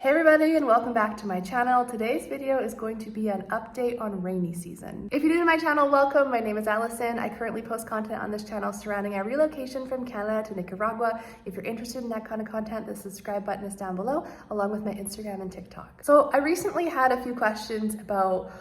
Hey everybody, and welcome back to my channel. Today's video is going to be an update on rainy season. If you're new to my channel, welcome. My name is Allison. I currently post content on this channel surrounding our relocation from Canada to Nicaragua. If you're interested in that kind of content, the subscribe button is down below, along with my Instagram and TikTok. So I recently had a few questions about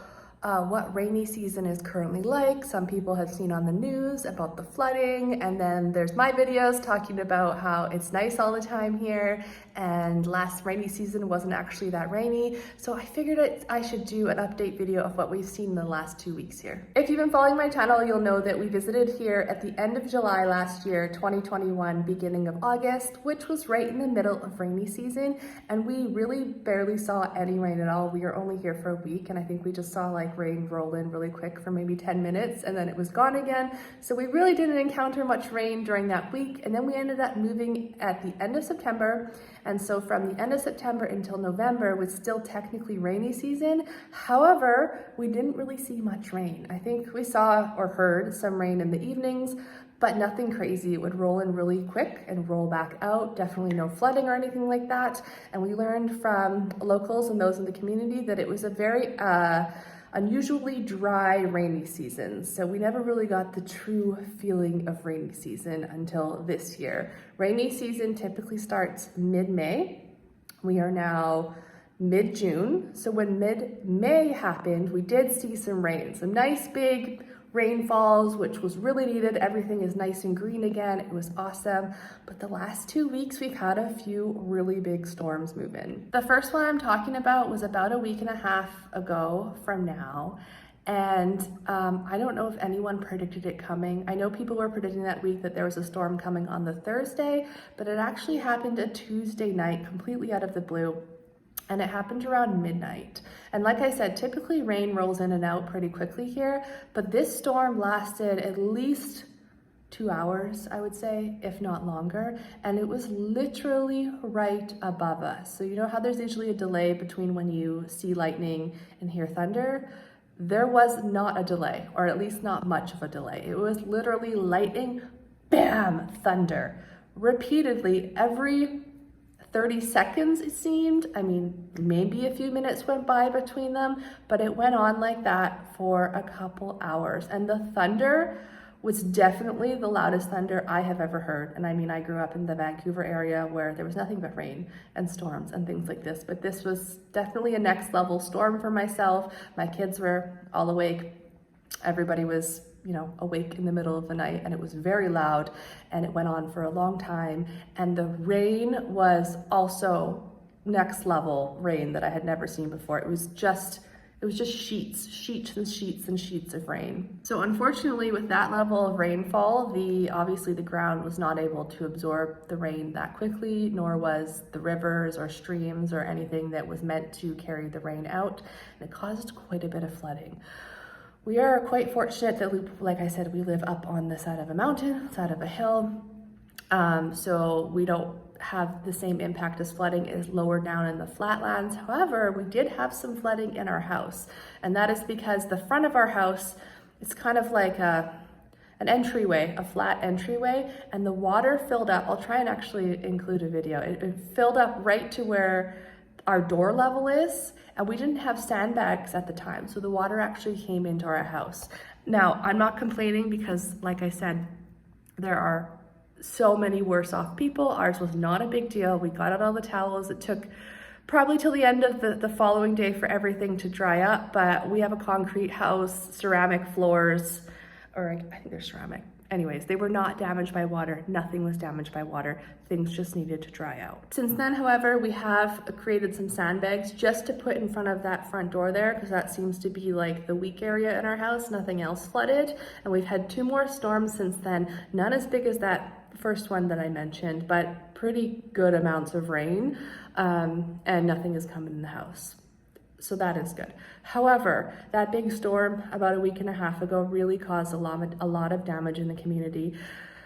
what rainy season is currently like. Some people have seen on the news about the flooding, and then there's my videos talking about how it's nice all the time here, and last rainy season wasn't actually that rainy. So I figured I should do an update video of what we've seen in the last 2 weeks here. If you've been following my channel, you'll know that we visited here at the end of July last year, 2021, beginning of August, which was right in the middle of rainy season, and we really barely saw any rain at all. We were only here for a week, and I think we just saw like rain roll in really quick for maybe 10 minutes and then it was gone again. So we really didn't encounter much rain during that week, and then we ended up moving at the end of September, and so from the end of September until November was still technically rainy season. However, we didn't really see much rain. I think we saw or heard some rain in the evenings, but nothing crazy. It would roll in really quick and roll back out. Definitely no flooding or anything like that. And we learned from locals and those in the community that it was a very unusually dry rainy season. So we never really got the true feeling of rainy season until this year. Rainy season typically starts mid-May. We are now mid-June. So when mid-May happened, we did see some rain, some nice big rainfalls, which was really needed. Everything is nice and green again. It was awesome. But the last 2 weeks, we've had a few really big storms move in. The first one I'm talking about was about a week and a half ago from now. And I don't know if anyone predicted it coming. I know people were predicting that week that there was a storm coming on the Thursday, but it actually happened a Tuesday night, completely out of the blue. And it happened around midnight. And like I said, typically rain rolls in and out pretty quickly here, but this storm lasted at least 2 hours, I would say, if not longer. And it was literally right above us. So you know how there's usually a delay between when you see lightning and hear thunder? There was not a delay, or at least not much of a delay. It was literally lightning, bam, thunder. Repeatedly, every 30 seconds it seemed. I mean, maybe a few minutes went by between them, but it went on like that for a couple hours. And the thunder was definitely the loudest thunder I have ever heard. And I mean, I grew up in the Vancouver area where there was nothing but rain and storms and things like this, but this was definitely a next level storm for myself. My kids were all awake. Everybody was awake in the middle of the night, and it was very loud, and it went on for a long time. And the rain was also next level rain that I had never seen before. It was just sheets and sheets and sheets of rain. So unfortunately, with that level of rainfall, obviously the ground was not able to absorb the rain that quickly, nor was the rivers or streams or anything that was meant to carry the rain out, and it caused quite a bit of flooding. We are quite fortunate that like I said, we live up on the side of a mountain, side of a hill. So we don't have the same impact as flooding is lower down in the flatlands. However, we did have some flooding in our house. And that is because the front of our house, it's kind of like an entryway, a flat entryway, and the water filled up. I'll try and actually include a video. It filled up right to where our door level is, and we didn't have sandbags at the time, so the water actually came into our house. Now, I'm not complaining because, like I said, there are so many worse off people. Ours was not a big deal. We got out all the towels. It took probably till the end of the following day for everything to dry up, but we have a concrete house, ceramic floors, or I think they're ceramic. Anyways, they were not damaged by water. Nothing was damaged by water. Things just needed to dry out. Since then, however, we have created some sandbags just to put in front of that front door there, because that seems to be like the weak area in our house. Nothing else flooded. And we've had 2 more storms since then. None as big as that first one that I mentioned, but pretty good amounts of rain, and nothing is coming in the house. So that is good. However, that big storm about a week and a half ago really caused a lot of damage in the community.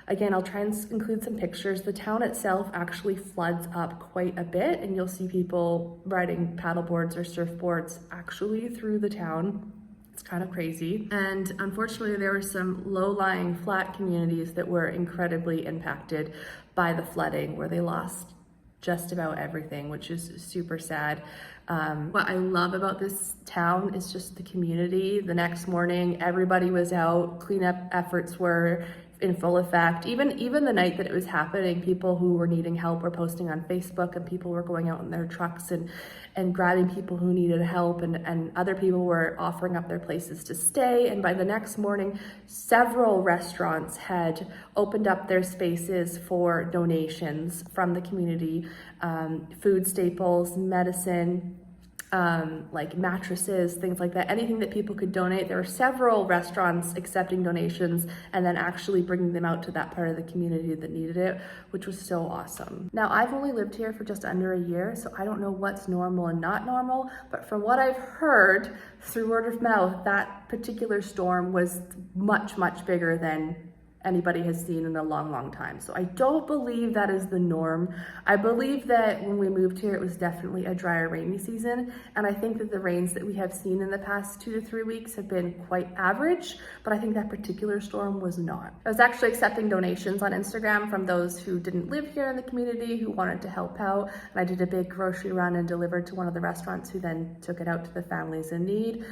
Again, I'll try and include some pictures. The town itself actually floods up quite a bit, and you'll see people riding paddleboards or surfboards actually through the town. It's kind of crazy. And unfortunately, there were some low-lying flat communities that were incredibly impacted by the flooding, where they lost just about everything, which is super sad. What I love about this town is just the community. The next morning, everybody was out, cleanup efforts were in full effect. Even the night that it was happening, people who were needing help were posting on Facebook, and people were going out in their trucks and grabbing people who needed help, and other people were offering up their places to stay. And by the next morning, several restaurants had opened up their spaces for donations from the community, food staples, medicine, like mattresses, things like that, anything that people could donate. There were several restaurants accepting donations and then actually bringing them out to that part of the community that needed it, which was so awesome. Now, I've only lived here for just under a year, so I don't know what's normal and not normal, but from what I've heard through word of mouth, that particular storm was much, much bigger than anybody has seen in a long, long time. So I don't believe that is the norm. I believe that when we moved here, it was definitely a drier, rainy season. And I think that the rains that we have seen in the past 2 to 3 weeks have been quite average, but I think that particular storm was not. I was actually accepting donations on Instagram from those who didn't live here in the community, who wanted to help out. And I did a big grocery run and delivered to one of the restaurants, who then took it out to the families in need.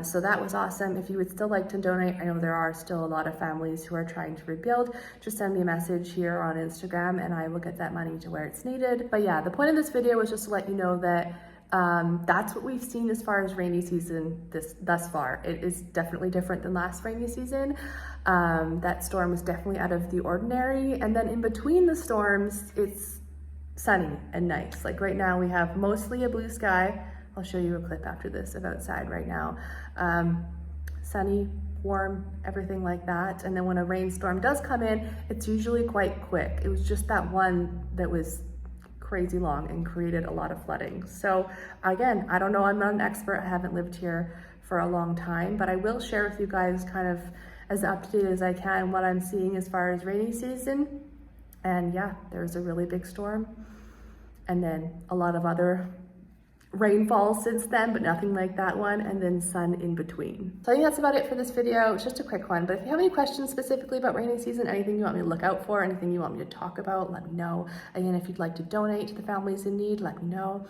So that was awesome. If you would still like to donate, I know there are still a lot of families who are trying to rebuild, just send me a message here on Instagram and I will get that money to where it's needed. But yeah, the point of this video was just to let you know that that's what we've seen as far as rainy season thus far. It is definitely different than last rainy season. That storm was definitely out of the ordinary. And then in between the storms, it's sunny and nice. Like right now we have mostly a blue sky. I'll show you a clip after this of outside right now. Sunny, warm, everything like that. And then when a rainstorm does come in, it's usually quite quick. It was just that one that was crazy long and created a lot of flooding. So again, I don't know, I'm not an expert. I haven't lived here for a long time, but I will share with you guys kind of as updated as I can what I'm seeing as far as rainy season. And yeah, there's a really big storm and then a lot of other rainfall since then, but nothing like that one, and then sun in between. So I think that's about it for this video. It's just a quick one, but if you have any questions specifically about rainy season, anything you want me to look out for, anything you want me to talk about, let me know. Again, if you'd like to donate to the families in need, let me know.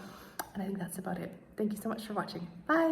And I think that's about it. Thank you so much for watching. Bye.